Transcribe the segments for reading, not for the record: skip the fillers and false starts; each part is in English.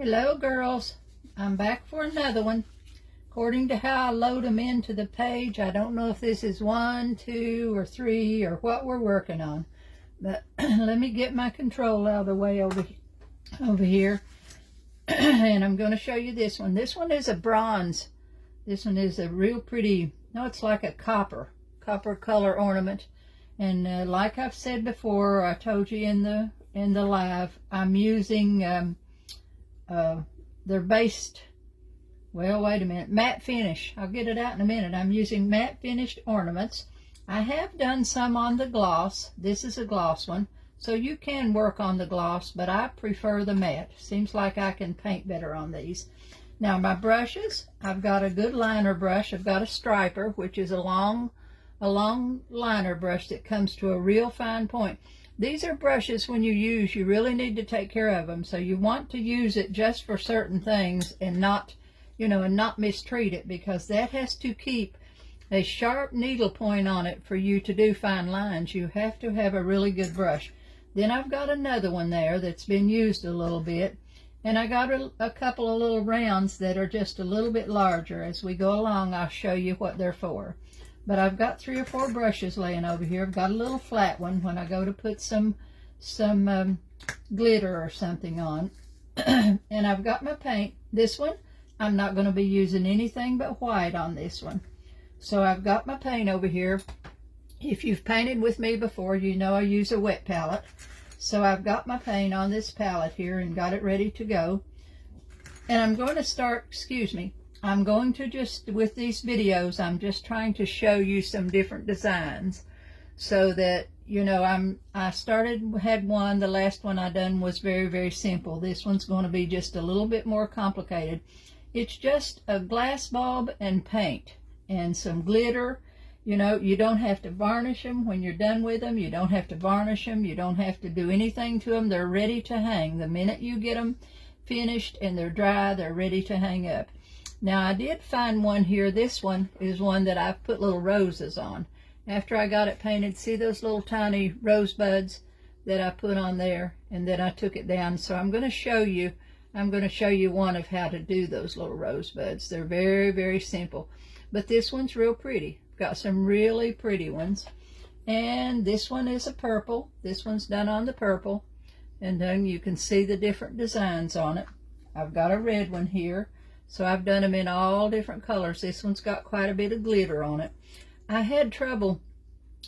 Hello girls, I'm back for another one. According to how I load them into the page, I don't know if this is 1, 2, or 3 or what we're working on. But let me get my control out of the way over here. And I'm going to show you this one. This one is a bronze. This one is a real pretty, no, it's like a copper color ornament. And like I've said before, I told you in the live, I'm using they're based, well, wait a minute, matte finish. I'll get it out in a minute. I'm using matte finished ornaments. I have done some on the gloss. This is a gloss one, so you can work on the gloss, but I prefer the matte. Seems like I can paint better on these. Now my brushes, I've got a good liner brush. I've got a striper, which is a long liner brush that comes to a real fine point. These are brushes when you really need to take care of them. So you want to use it just for certain things and not, and not mistreat it, because that has to keep a sharp needle point on it for you to do fine lines. You have to have a really good brush. Then I've got another one there that's been used a little bit. And I got a couple of little rounds that are just a little bit larger. As we go along, I'll show you what they're for. But I've got 3 or 4 brushes laying over here. I've got a little flat one when I go to put some glitter or something on. And I've got my paint. This one, I'm not going to be using anything but white on this one. So I've got my paint over here. If you've painted with me before, you know I use a wet palette. So I've got my paint on this palette here and got it ready to go. And I'm going to start, I'm going to just, with these videos, I'm just trying to show you some different designs so that, I had one, the last one I done was very, very simple. This one's going to be just a little bit more complicated. It's just a glass bulb and paint and some glitter. You don't have to varnish them when you're done with them. You don't have to varnish them. You don't have to do anything to them. They're ready to hang. The minute you get them finished and they're dry, they're ready to hang up. Now I did find one here. This one is one that I've put little roses on. After I got it painted, see those little tiny rosebuds that I put on there, and then I took it down. So I'm going to show you one of how to do those little rosebuds. They're very, very simple. But this one's real pretty. Got some really pretty ones. And this one is a purple. This one's done on the purple. And then you can see the different designs on it. I've got a red one here. So I've done them in all different colors. This one's got quite a bit of glitter on it. I had trouble.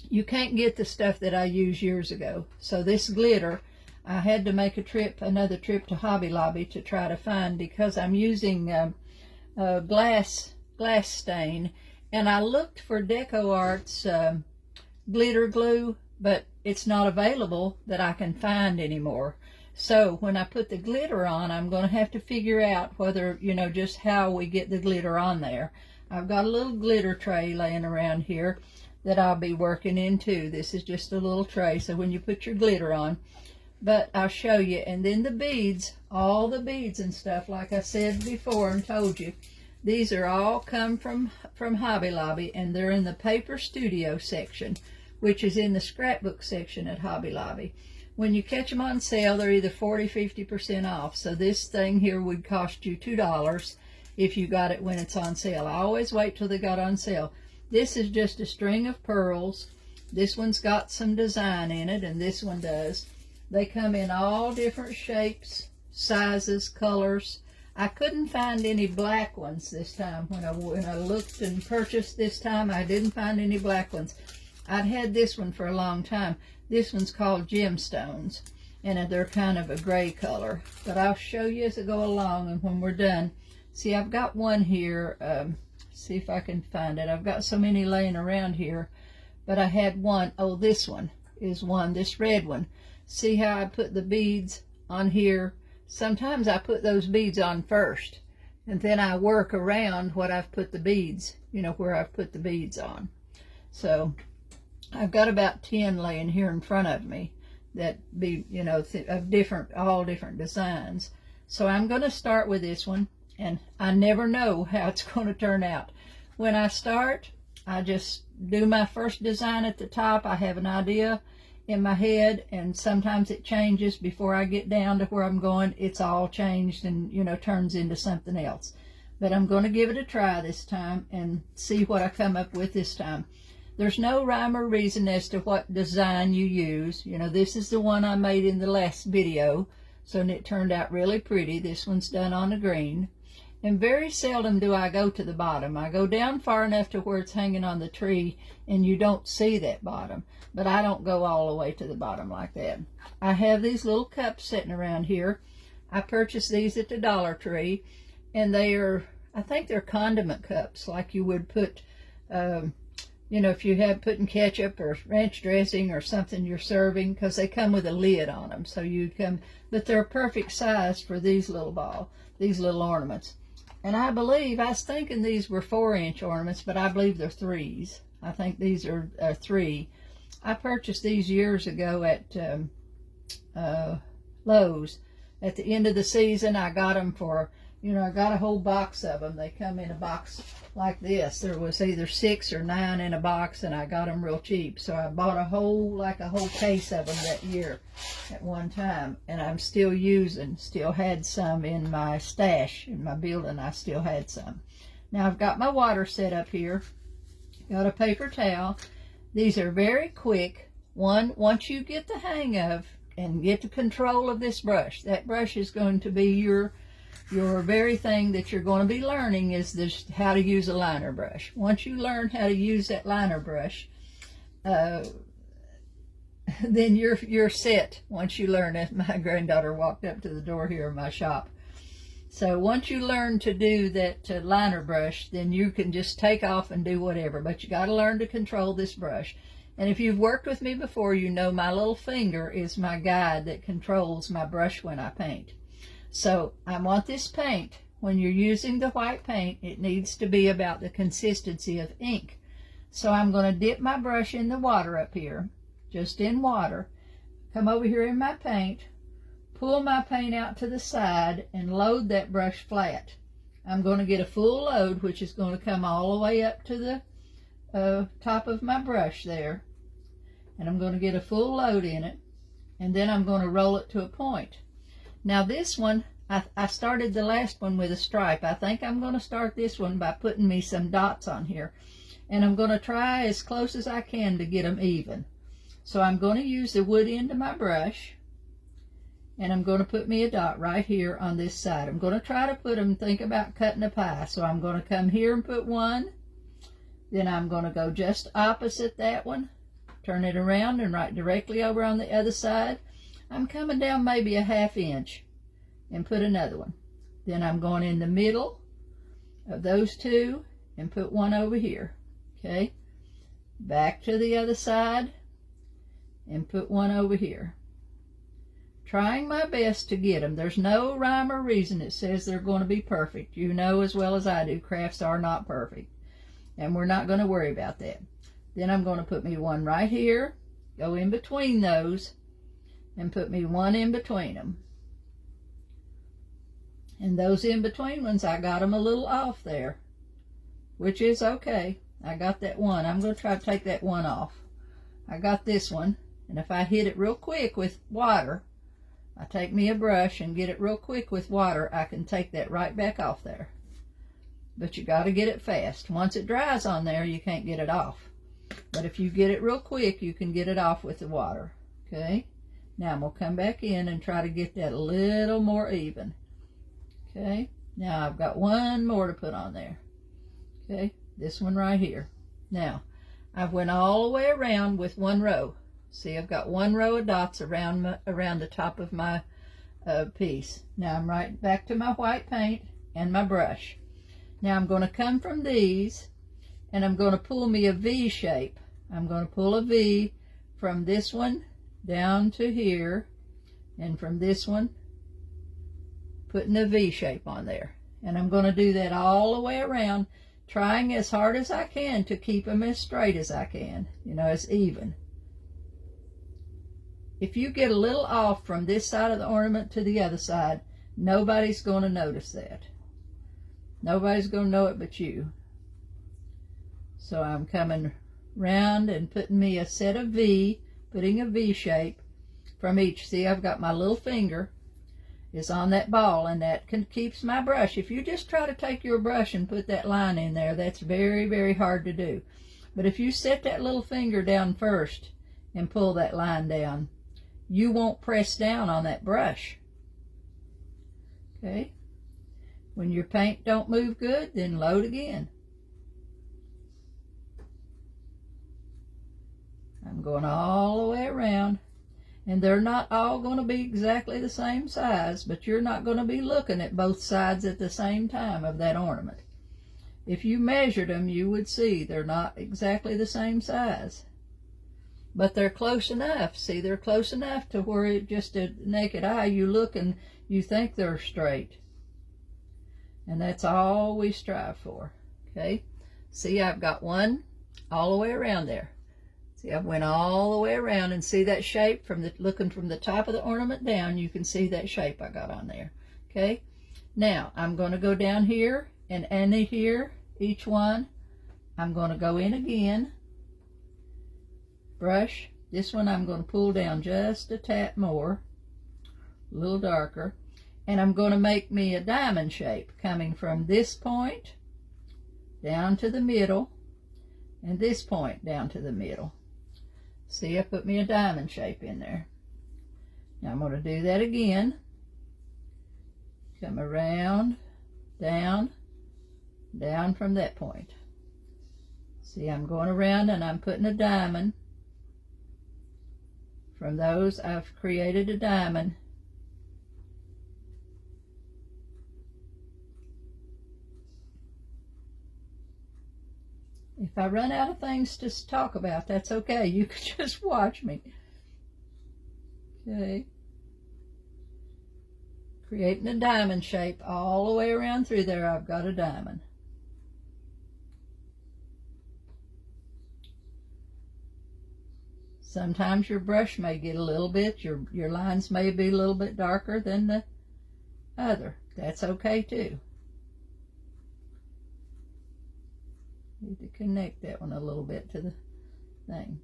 You can't get the stuff that I used years ago. So this glitter, I had to make another trip to Hobby Lobby to try to find, because I'm using glass stain. And I looked for Deco Arts glitter glue, but it's not available that I can find anymore. So when I put the glitter on, I'm going to have to figure out whether, just how we get the glitter on there. I've got a little glitter tray laying around here that I'll be working in too. This is just a little tray, so when you put your glitter on. But I'll show you. And then the beads, all the beads and stuff, like I said before and told you, these are all come from Hobby Lobby, and they're in the Paper Studio section, which is in the scrapbook section at Hobby Lobby. When you catch them on sale, they're either 40-50% off. So this thing here would cost you $2 if you got it when it's on sale. I always wait till they got on sale. This is just a string of pearls. This one's got some design in it, and this one does. They come in all different shapes, sizes, colors. I couldn't find any black ones this time. When I looked and purchased this time, I didn't find any black ones. I'd had this one for a long time. This one's called Gemstones, and they're kind of a gray color. But I'll show you as I go along, and when we're done. See, I've got one here. See if I can find it. I've got so many laying around here. But I had one. Oh, this one is one, this red one. See how I put the beads on here? Sometimes I put those beads on first, and then I work around what I've put the beads, where I've put the beads on. So I've got about 10 laying here in front of me that be, of all different designs. So I'm going to start with this one, and I never know how it's going to turn out. When I start, I just do my first design at the top. I have an idea, in my head, and sometimes it changes before I get down to where I'm going. It's all changed and, you know, turns into something else. But I'm going to give it a try this time and see what I come up with this time. There's no rhyme or reason as to what design you use. You know, this is the one I made in the last video, so it turned out really pretty. This one's done on a green. And very seldom do I go to the bottom. I go down far enough to where it's hanging on the tree and you don't see that bottom. But I don't go all the way to the bottom like that. I have these little cups sitting around here. I purchased these at the Dollar Tree, and they are, I think they're condiment cups, like you would put, you know, if you have putting ketchup or ranch dressing or something you're serving, because they come with a lid on them. So you come, but they're perfect size for these little ornaments. And I believe, I was thinking these were 4-inch ornaments, but I believe they're 3s. I think these are 3. I purchased these years ago at Lowe's. At the end of the season, I got them for, you know, I got a whole box of them. They come in a box like this. There was either 6 or 9 in a box, and I got them real cheap. So I bought a whole case of them that year at one time. And I'm still using, still had some in my stash in my building. I still had some. Now I've got my water set up here. Got a paper towel. These are very quick. Once you get the hang of and get the control of this brush, that brush is going to be your very thing that you're going to be learning, is this, how to use a liner brush. Once you learn how to use that liner brush, then you're set. Once you learn it, my granddaughter walked up to the door here in my shop. So once you learn to do that liner brush, then you can just take off and do whatever. But you got to learn to control this brush. And if you've worked with me before, you know my little finger is my guide that controls my brush when I paint. So I want this paint, when you're using the white paint, it needs to be about the consistency of ink. So I'm going to dip my brush in the water up here, just in water, come over here in my paint, pull my paint out to the side, and load that brush flat. I'm going to get a full load, which is going to come all the way up to the top of my brush there. And I'm going to get a full load in it, and then I'm going to roll it to a point. Now this one, I started the last one with a stripe. I think I'm going to start this one by putting me some dots on here. And I'm going to try as close as I can to get them even. So I'm going to use the wood end of my brush, and I'm going to put me a dot right here on this side. I'm going to try to put them, think about cutting a pie. So I'm going to come here and put one. Then I'm going to go just opposite that one, turn it around and right directly over on the other side. I'm coming down maybe a 1/2 inch and put another one. Then I'm going in the middle of those two and put one over here. Okay, back to the other side and put one over here. Trying my best to get them. There's no rhyme or reason that says they're going to be perfect. You know as well as I do, crafts are not perfect. And we're not going to worry about that. Then I'm going to put me one right here, go in between those, and put me one in between them. And those in between ones, I got them a little off there, which is okay. I got that one. I'm going to try to take that one off. I got this one, and if I hit it real quick with water, I take me a brush and get it real quick with water, I can take that right back off there. But you got to get it fast. Once it dries on there, you can't get it off. But if you get it real quick, you can get it off with the water. Okay? Now I'm going to come back in and try to get that a little more even. Okay? Now I've got one more to put on there. Okay? This one right here. Now, I've went all the way around with one row. See, I've got one row of dots around the top of my piece. Now I'm right back to my white paint and my brush. Now I'm going to come from these, and I'm going to pull me a V shape. I'm going to pull a V from this one down to here, and from this one, putting a V shape on there. And I'm going to do that all the way around, trying as hard as I can to keep them as straight as I can, you know, as even. If you get a little off from this side of the ornament to the other side, nobody's going to notice that. Nobody's going to know it but you. So I'm coming round and putting me a set of V putting a V shape from each. See, I've got my little finger is on that ball, and that keeps my brush. If you just try to take your brush and put that line in there, that's very, very hard to do. But if you set that little finger down first and pull that line down, you won't press down on that brush. Okay? When your paint don't move good, then load again. I'm going all the way around. And they're not all going to be exactly the same size, but you're not going to be looking at both sides at the same time of that ornament. If you measured them, you would see they're not exactly the same size. But they're close enough. See, they're close enough to where it just a naked eye, you look and you think they're straight. And that's all we strive for. Okay? See, I've got one all the way around there. See, I went all the way around, and see that shape from the, looking from the top of the ornament down, you can see that shape I got on there. Okay? Now, I'm going to go down here and here, each one. I'm going to go in again. Brush. This one I'm going to pull down just a tad more, a little darker. And I'm going to make me a diamond shape coming from this point down to the middle, and this point down to the middle. See, I put me a diamond shape in there. Now I'm going to do that again. Come around, down, down from that point. See, I'm going around and I'm putting a diamond. From those, I've created a diamond. If I run out of things to talk about, that's okay. You can just watch me. Okay. Creating a diamond shape all the way around through there. I've got a diamond. Sometimes your brush may get a little bit, your lines may be a little bit darker than the other. That's okay too. Need to connect that one a little bit to the thing.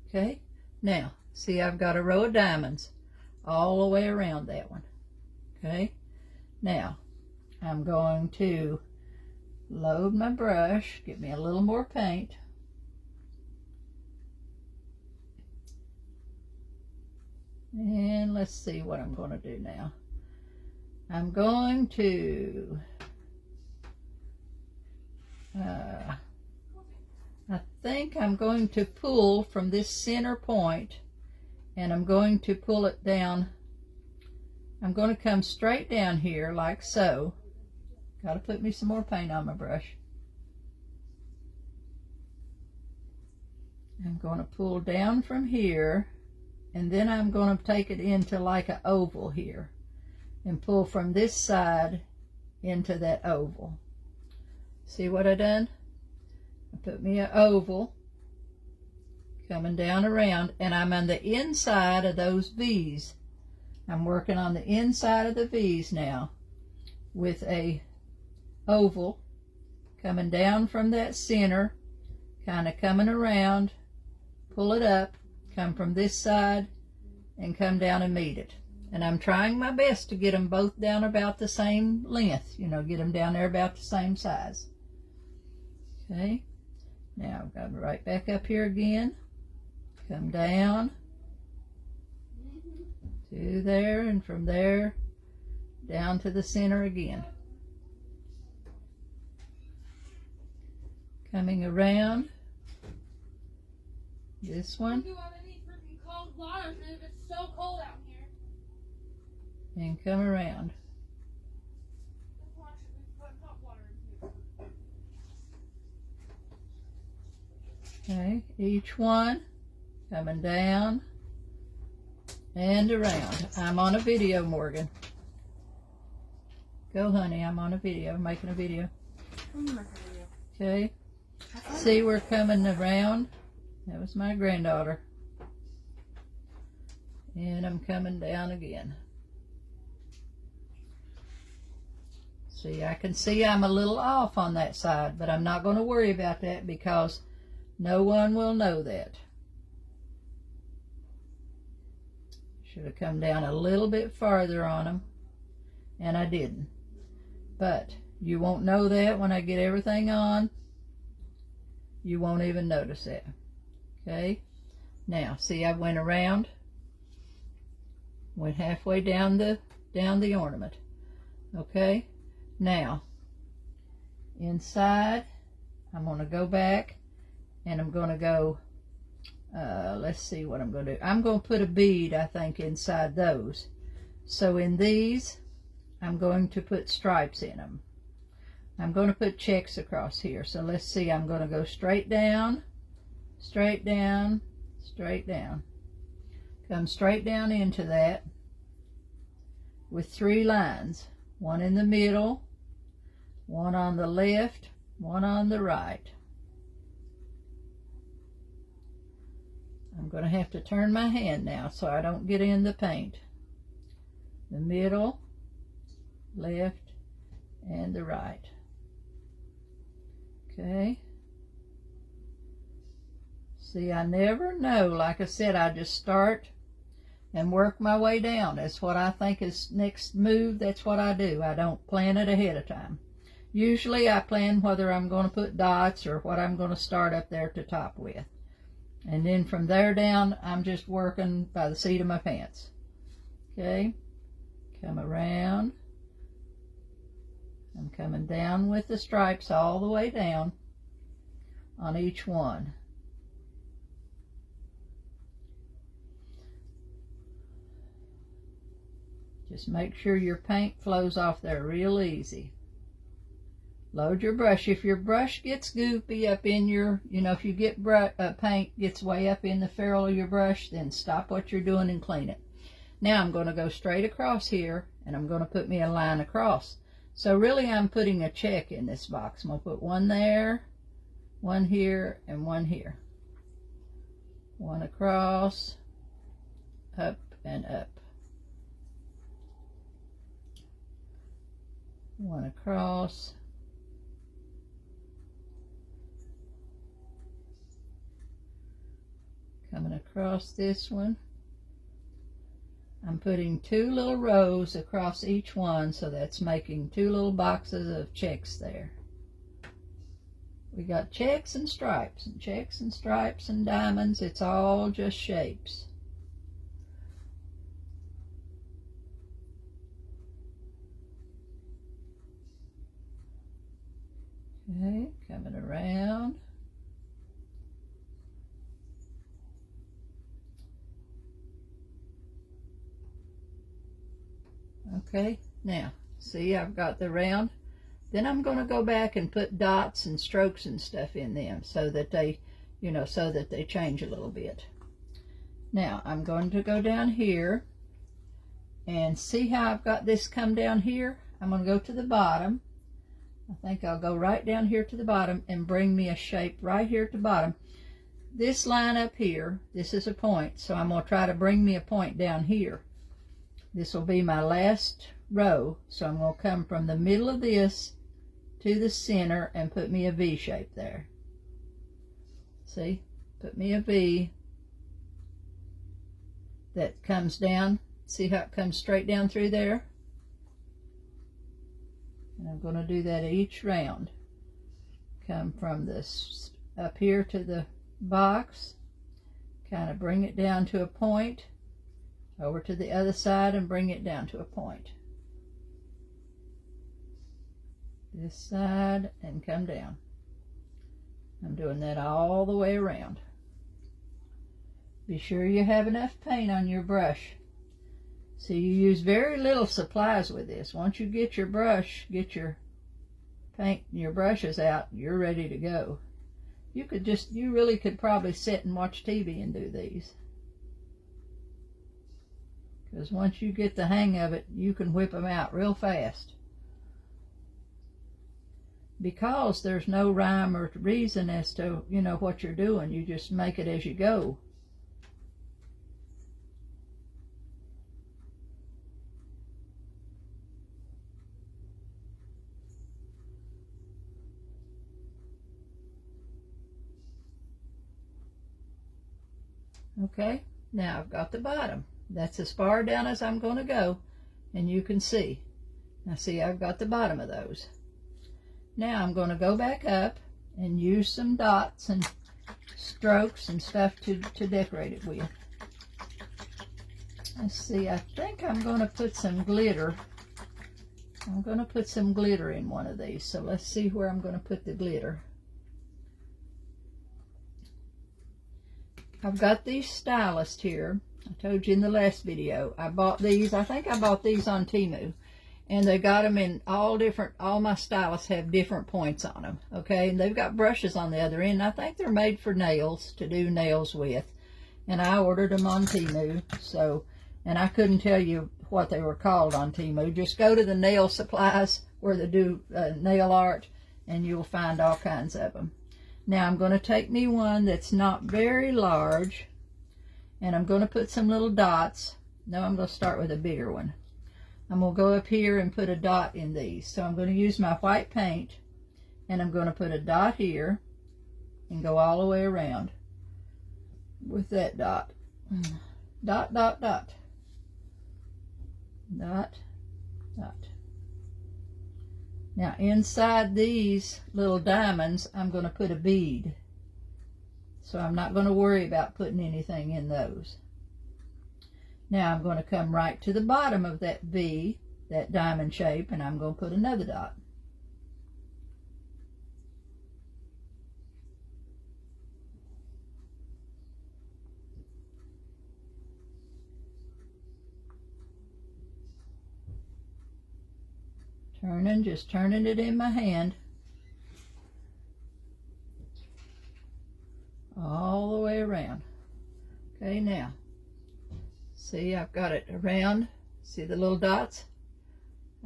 Okay, now see, I've got a row of diamonds all the way around that one. Okay, now I'm going to load my brush, get me a little more paint. And let's see what I'm going to do now. I'm going to I think I'm going to pull from this center point, and I'm going to pull it down. I'm going to come straight down here like so. Got to put me some more paint on my brush. I'm going to pull down from here, and then I'm going to take it into like an oval here and pull from this side into that oval. See what I done? I put me an oval coming down around, and I'm on the inside of those V's. I'm working on the inside of the V's now with a oval coming down from that center, kind of coming around, pull it up, come from this side, and come down and meet it. And I'm trying my best to get them both down about the same length, you know, get them down there about the same size. Okay, now I've got right back up here again, come down to there, and from there down to the center again. Coming around this one. It's so cold out here. And come around. Okay, each one coming down and around. I'm on a video, Morgan. Go, honey, I'm on a video, making a video. Okay, see, we're coming around. That was my granddaughter. And I'm coming down again. See, I can see I'm a little off on that side, but I'm not going to worry about that because No one will know that. Should have come down a little bit farther on them, and I didn't. But you won't know that when I get everything on. You won't even notice that. Okay? Now, see, I went around, went halfway down the ornament. Okay? Now, inside, I'm going to go back, and I'm going to go, let's see what I'm going to do. I'm going to put a bead, I think, inside those. So in these, I'm going to put stripes in them. I'm going to put checks across here. So let's see, I'm going to go straight down, straight down, straight down. Come straight down into that with 3 lines. One in the middle, one on the left, one on the right. I'm going to have to turn my hand now so I don't get in the paint. The middle, left, and the right. Okay. See, I never know. Like I said, I just start and work my way down. That's what I think is next move. That's what I do. I don't plan it ahead of time. Usually I plan whether I'm going to put dots or what I'm going to start up there at the top with. And then from there down, I'm just working by the seat of my pants. Okay. Come around. I'm coming down with the stripes all the way down on each one. Just make sure your paint flows off there real easy. Load your brush. If your brush gets goopy up in your, if you get paint gets way up in the ferrule of your brush, then stop what you're doing and clean it. Now I'm going to go straight across here, and I'm going to put me a line across. So really I'm putting a check in this box. I'm going to put one there, one here, and one here. One across, up and up. One across. Coming across this one. I'm putting 2 little rows across each one, so that's making 2 little boxes of checks there. We got checks and stripes, and checks and stripes and diamonds. It's all just shapes. Okay, coming around. Okay, now, see, I've got the round. Then I'm going to go back and put dots and strokes and stuff in them so that they, so that they change a little bit. Now, I'm going to go down here and see how I've got this come down here. I'm going to go to the bottom. I think I'll go right down here to the bottom and bring me a shape right here at the bottom. This line up here, this is a point, so I'm going to try to bring me a point down here. This will be my last row, so I'm going to come from the middle of this to the center and put me a V shape there. See? Put me a V that comes down. See how it comes straight down through there? And I'm going to do that each round. Come from this up here to the box, kind of bring it down to a point, over to the other side and bring it down to a point. This side and come down. I'm doing that all the way around. Be sure you have enough paint on your brush. So you use very little supplies with this. Once you get your brush, get your paint, your brushes out, you're ready to go. You really could probably sit and watch TV and do these. Because once you get the hang of it, you can whip them out real fast. Because there's no rhyme or reason as to, what you're doing. You just make it as you go. Okay, now I've got the bottom. That's as far down as I'm going to go, and you can see. Now see, I've got the bottom of those. Now I'm going to go back up and use some dots and strokes and stuff to decorate it with. Let's see, I think I'm going to put some glitter. I'm going to put some glitter in one of these. So let's see where I'm going to put the glitter. I've got these stylists here. I told you in the last video. I bought these. I think I bought these on Temu. And they got them in all my stylists have different points on them. Okay, and they've got brushes on the other end. I think they're made for nails, to do nails with. And I ordered them on Temu. So, and I couldn't tell you what they were called on Temu. Just go to the nail supplies where they do nail art, and you'll find all kinds of them. Now I'm going to take me one that's not very large, and I'm going to put some little dots. No, I'm going to start with a bigger one. I'm going to go up here and put a dot in these. So I'm going to use my white paint, and I'm going to put a dot here and go all the way around with that dot. Dot, dot, dot. Dot, dot. Now inside these little diamonds, I'm going to put a bead. So I'm not going to worry about putting anything in those. Now I'm going to come right to the bottom of that V, that diamond shape, and I'm going to put another dot. Just turning it in my hand. All the way around. Okay, now, see, I've got it around. See the little dots?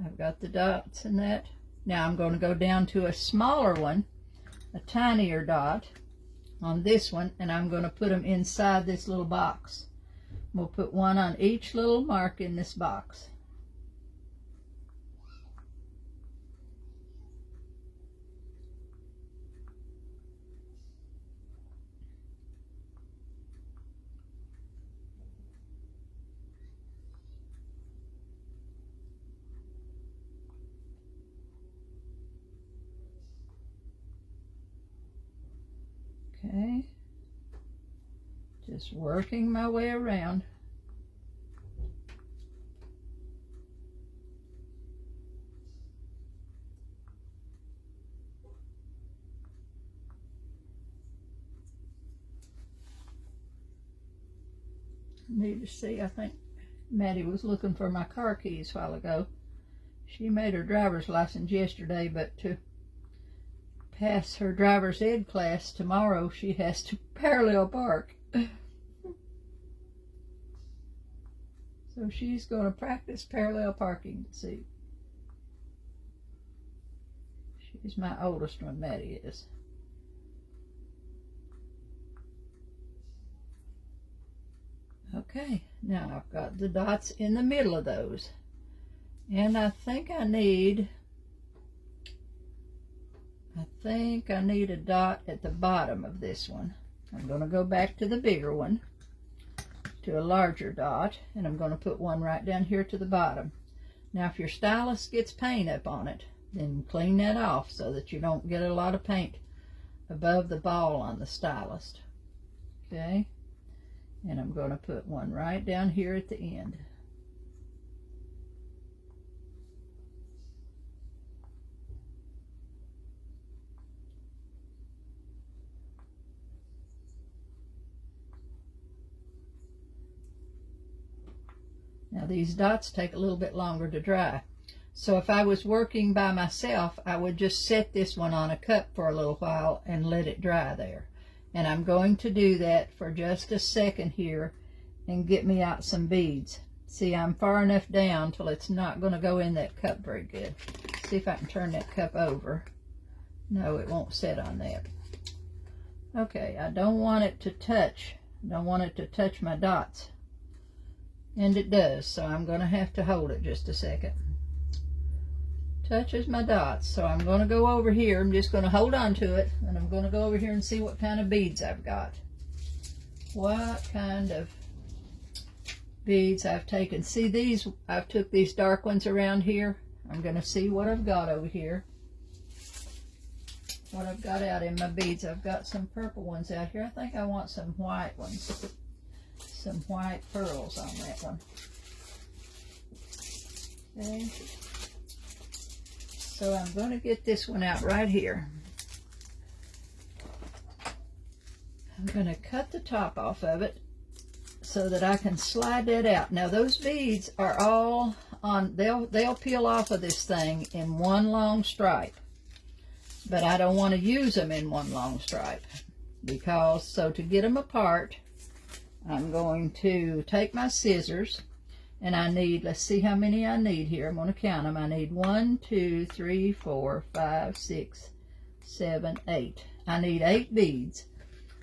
I've got the dots in that. Now I'm going to go down to a smaller one, a tinier dot on this one, and I'm going to put them inside this little box. We'll put one on each little mark in this box. Okay, just working my way around. Need to see, I think Maddie was looking for my car keys a while ago. She made her driver's license yesterday, but to pass her driver's ed class tomorrow, she has to parallel park. So she's going to practice parallel parking. See, she's my oldest one, Maddie is. Okay, now I've got the dots in the middle of those, and I think I need a dot at the bottom of this one. I'm going to go back to the bigger one, to a larger dot, and I'm going to put one right down here to the bottom. Now if your stylus gets paint up on it, then clean that off so that you don't get a lot of paint above the ball on the stylus. Okay, and I'm going to put one right down here at the end. Now these dots take a little bit longer to dry. So if I was working by myself, I would just set this one on a cup for a little while and let it dry there. And I'm going to do that for just a second here and get me out some beads. See, I'm far enough down till it's not going to go in that cup very good. See if I can turn that cup over. No, it won't set on that. Okay, I don't want it to touch. I don't want it to touch my dots. And it does, so I'm going to have to hold it just a second. Touches my dots, so I'm going to go over here. I'm just going to hold on to it, and I'm going to go over here and see what kind of beads I've got. what kind of beads I've taken. See these, I've took these dark ones around here. I'm going to see what I've got over here. What I've got out in my beads. I've got some purple ones out here. I think I want some white ones. Some white pearls on that one. Okay. So I'm going to get this one out right here. I'm going to cut the top off of it so that I can slide that out. Now those beads are all on, they'll peel off of this thing in one long stripe. But I don't want to use them in one long stripe because, so to get them apart, I'm going to take my scissors, and I need, let's see how many I need here. I'm going to count them. I need 1, 2, 3, 4, 5, 6, 7, 8. I need 8 beads.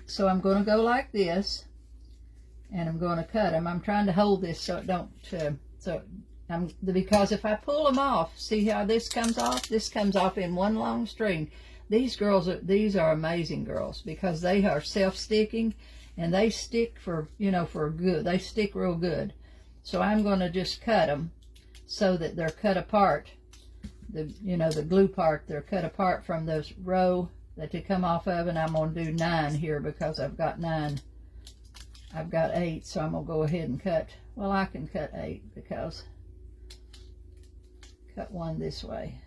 So I'm going to go like this, and I'm going to cut them. I'm trying to hold this so it don't, because if I pull them off, see how this comes off? This comes off in one long string. These are amazing girls because they are self-sticking and they stick for, for good. They stick real good. So I'm going to just cut them so that they're cut apart. The glue part, they're cut apart from this row that they come off of, and I'm going to do 9 here because I've got 9. I've got 8, so I'm going to go ahead and cut. Well, I can cut 8 because cut one this way.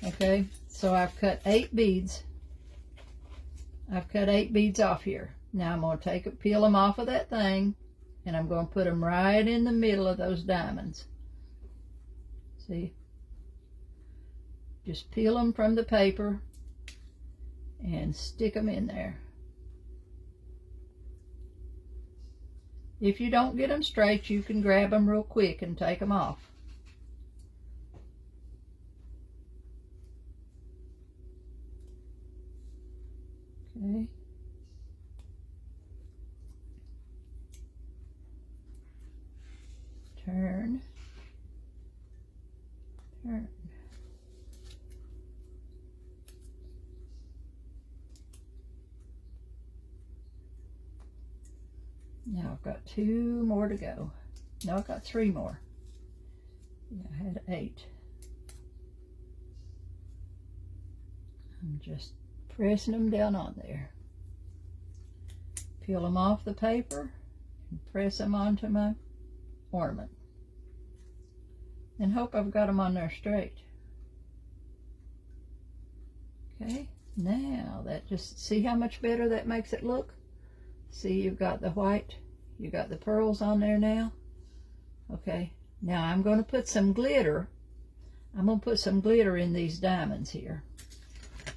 Okay, so I've cut 8 beads. I've cut 8 beads off here. Now I'm going to peel them off of that thing, and I'm going to put them right in the middle of those diamonds. See? Just peel them from the paper and stick them in there. If you don't get them straight, you can grab them real quick and take them off. Okay. Turn. Turn. Now I've got 2 more to go. No, I've got 3 more. Yeah, I had 8. I'm just pressing them down on there. Peel them off the paper and press them onto my ornament. And hope I've got them on there straight. Okay, now that just, see how much better that makes it look? See, you've got the white, you got the pearls on there now. Okay, now I'm going to put some glitter. I'm going to put some glitter in these diamonds here.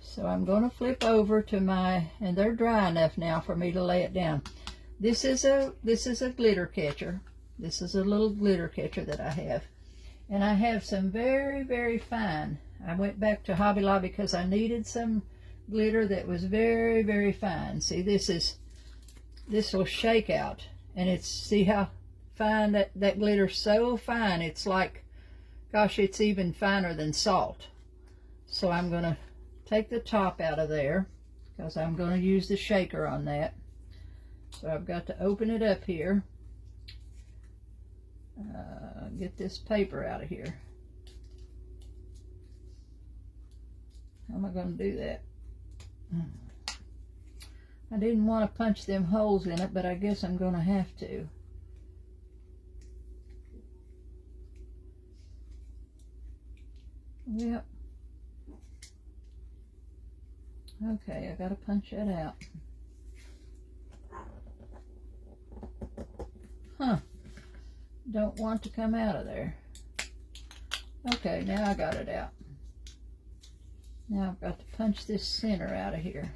So I'm going to flip over to my, and they're dry enough now for me to lay it down. This is a glitter catcher. This is a little glitter catcher that I have. And I have some very, very fine. I went back to Hobby Lobby because I needed some glitter that was very, very fine. See, this will shake out. And it's, see how fine that glitter's so fine. It's like, gosh, it's even finer than salt. So I'm going to take the top out of there because I'm going to use the shaker on that. So I've got to open it up here. Get this paper out of here. How am I going to do that? I didn't want to punch them holes in it, but I guess I'm going to have to. Yep. Okay, I got to punch that out. Huh. Don't want to come out of there. Okay, now I got it out. Now I've got to punch this center out of here.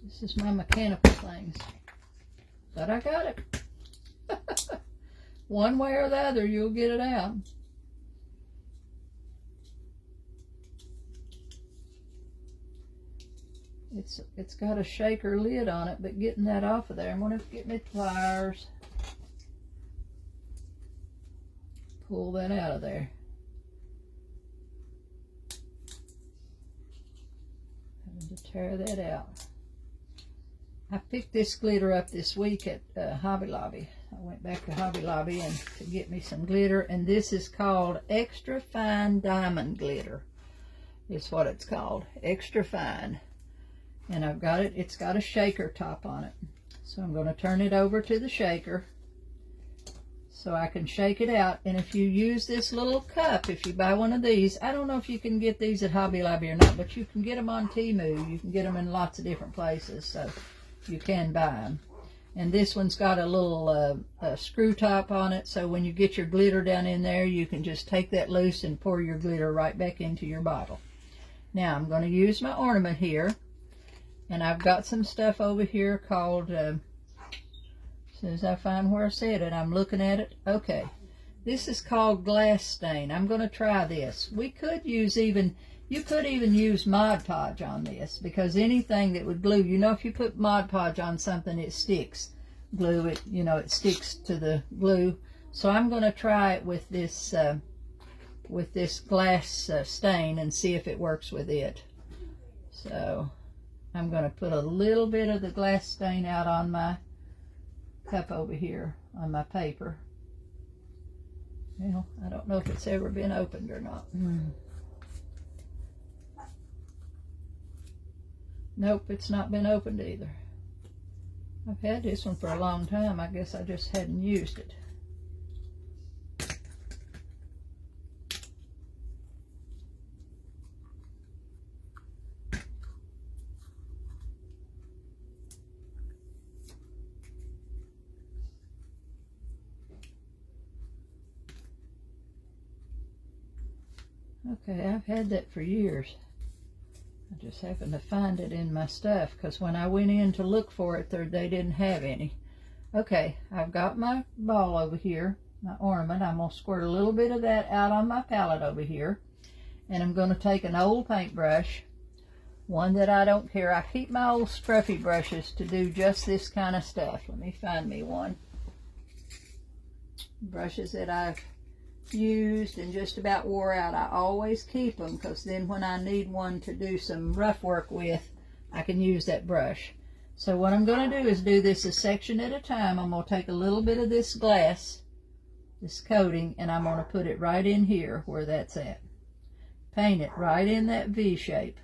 This is my mechanical things. But I got it. One way or the other, you'll get it out. It's got a shaker lid on it, but getting that off of there, I'm going to get my pliers. Pull that out of there. Having to tear that out. I picked this glitter up this week at Hobby Lobby. I went back to Hobby Lobby and to get me some glitter, and this is called Extra Fine Diamond Glitter. Is what it's called, Extra Fine. And I've got it, it's got a shaker top on it. So I'm going to turn it over to the shaker so I can shake it out. And if you use this little cup, if you buy one of these, I don't know if you can get these at Hobby Lobby or not, but you can get them on Temu. You can get them in lots of different places, so you can buy them. And this one's got a little screw top on it, so when you get your glitter down in there, you can just take that loose and pour your glitter right back into your bottle. Now I'm going to use my ornament here. And I've got some stuff over here called, as soon as I find where I said it, I'm looking at it. Okay, this is called glass stain. I'm going to try this. We could use you could even use Mod Podge on this, because anything that would glue, you know, if you put Mod Podge on something, it sticks. Glue it, you know, it sticks to the glue. So I'm going to try it with this glass stain and see if it works with it. So I'm going to put a little bit of the glass stain out on my cup over here on my paper. Well, I don't know if it's ever been opened or not. Nope, it's not been opened either. I've had this one for a long time. I guess I just hadn't used it. Okay, I've had that for years. I just happened to find it in my stuff, because when I went in to look for it, they didn't have any. Okay, I've got my ball over here, my ornament. I'm going to squirt a little bit of that out on my palette over here. And I'm going to take an old paintbrush, one that I don't care. I keep my old scruffy brushes to do just this kind of stuff. Let me find me one. Brushes that I've used and just about wore out. I always keep them, because then when I need one to do some rough work with, I can use that brush. So what I'm going to do is do this a section at a time. I'm going to take a little bit of this glass, this coating, and I'm going to put it right in here where that's at. Paint it right in that V shape.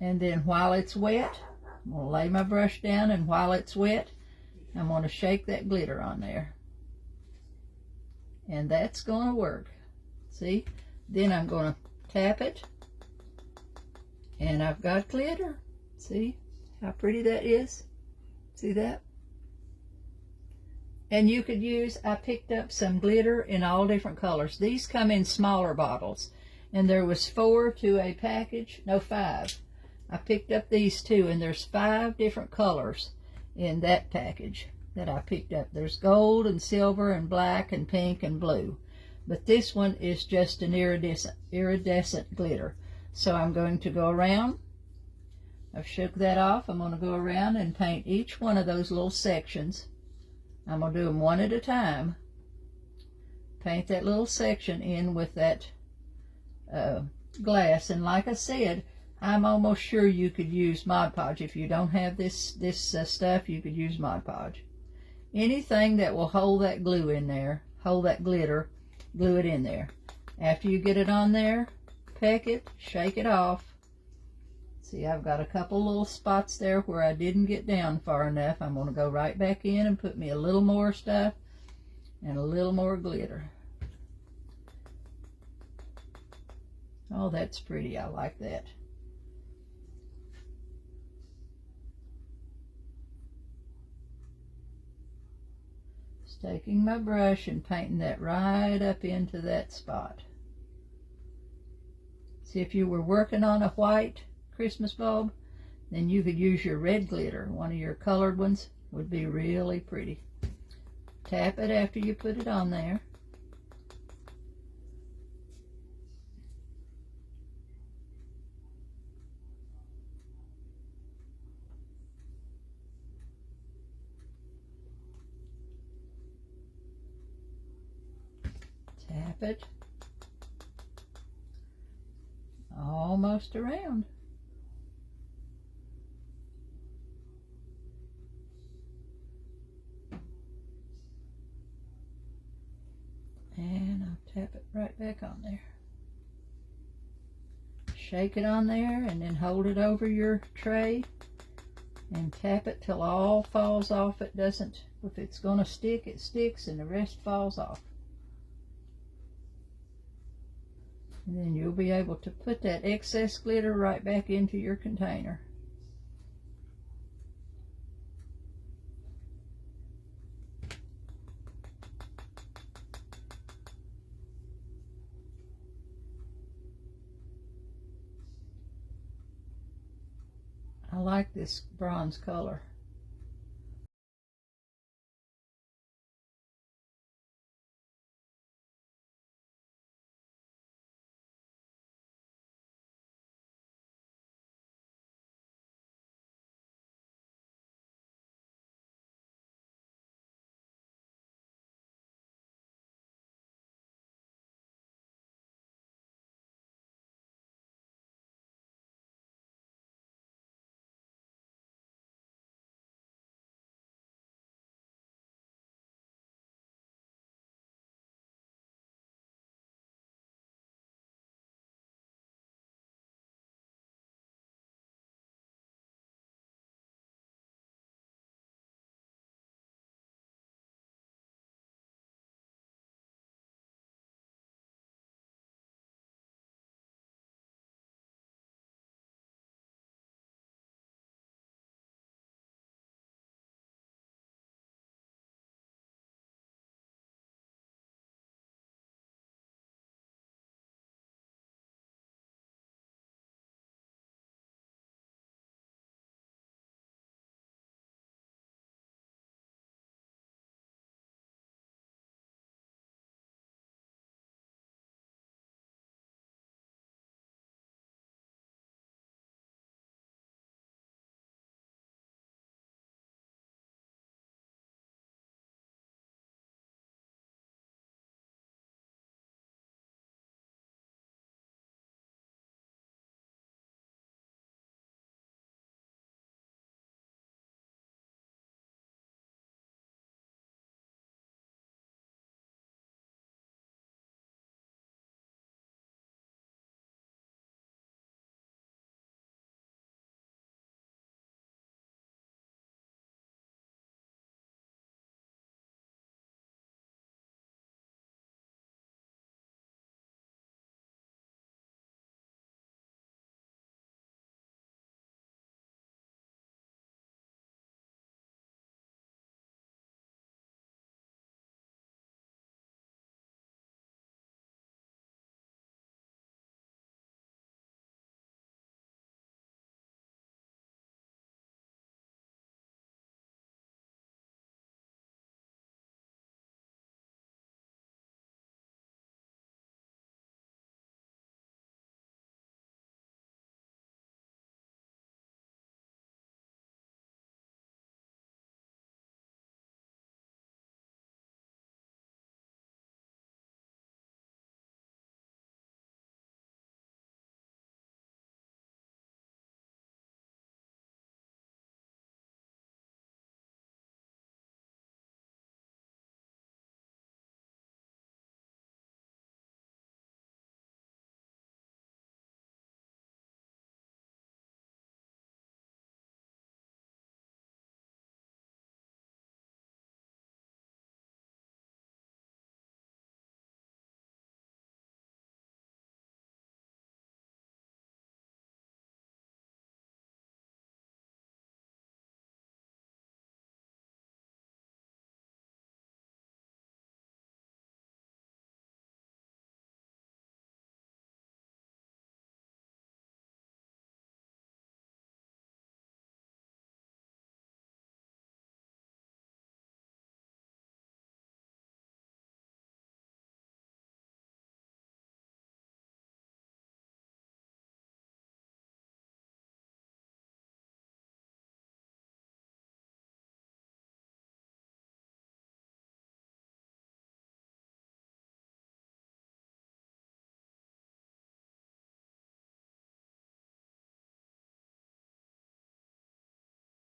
And then while it's wet, I'm going to lay my brush down, and while it's wet, I'm going to shake that glitter on there. And that's going to work. See? Then I'm going to tap it. And I've got glitter. See how pretty that is? See that? And you could use, I picked up some glitter in all different colors. These come in smaller bottles. And there was 4 to a package. No, 5. I picked up these 2, and there's 5 different colors in that package that I picked up. There's gold and silver and black and pink and blue. But this one is just an iridescent glitter. So I'm going to go around. I've shook that off. I'm going to go around and paint each one of those little sections. I'm going to do them one at a time. Paint that little section in with that glass. And like I said, I'm almost sure you could use Mod Podge. If you don't have this stuff, you could use Mod Podge. Anything that will hold that glue in there, hold that glitter, glue it in there. After you get it on there, peck it, shake it off. See, I've got a couple little spots there where I didn't get down far enough. I'm going to go right back in and put me a little more stuff and a little more glitter. Oh, that's pretty. I like that. Just taking my brush and painting that right up into that spot. See, if you were working on a white Christmas bulb, then you could use your red glitter. One of your colored ones would be really pretty. Tap it after you put it on there. Tap it. almost around. And I'll tap it right back on there. Shake it on there and then hold it over your tray and tap it till all falls off. It doesn't, if it's going to stick, it sticks and the rest falls off. And then you'll be able to put that excess glitter right back into your container. I like this bronze color.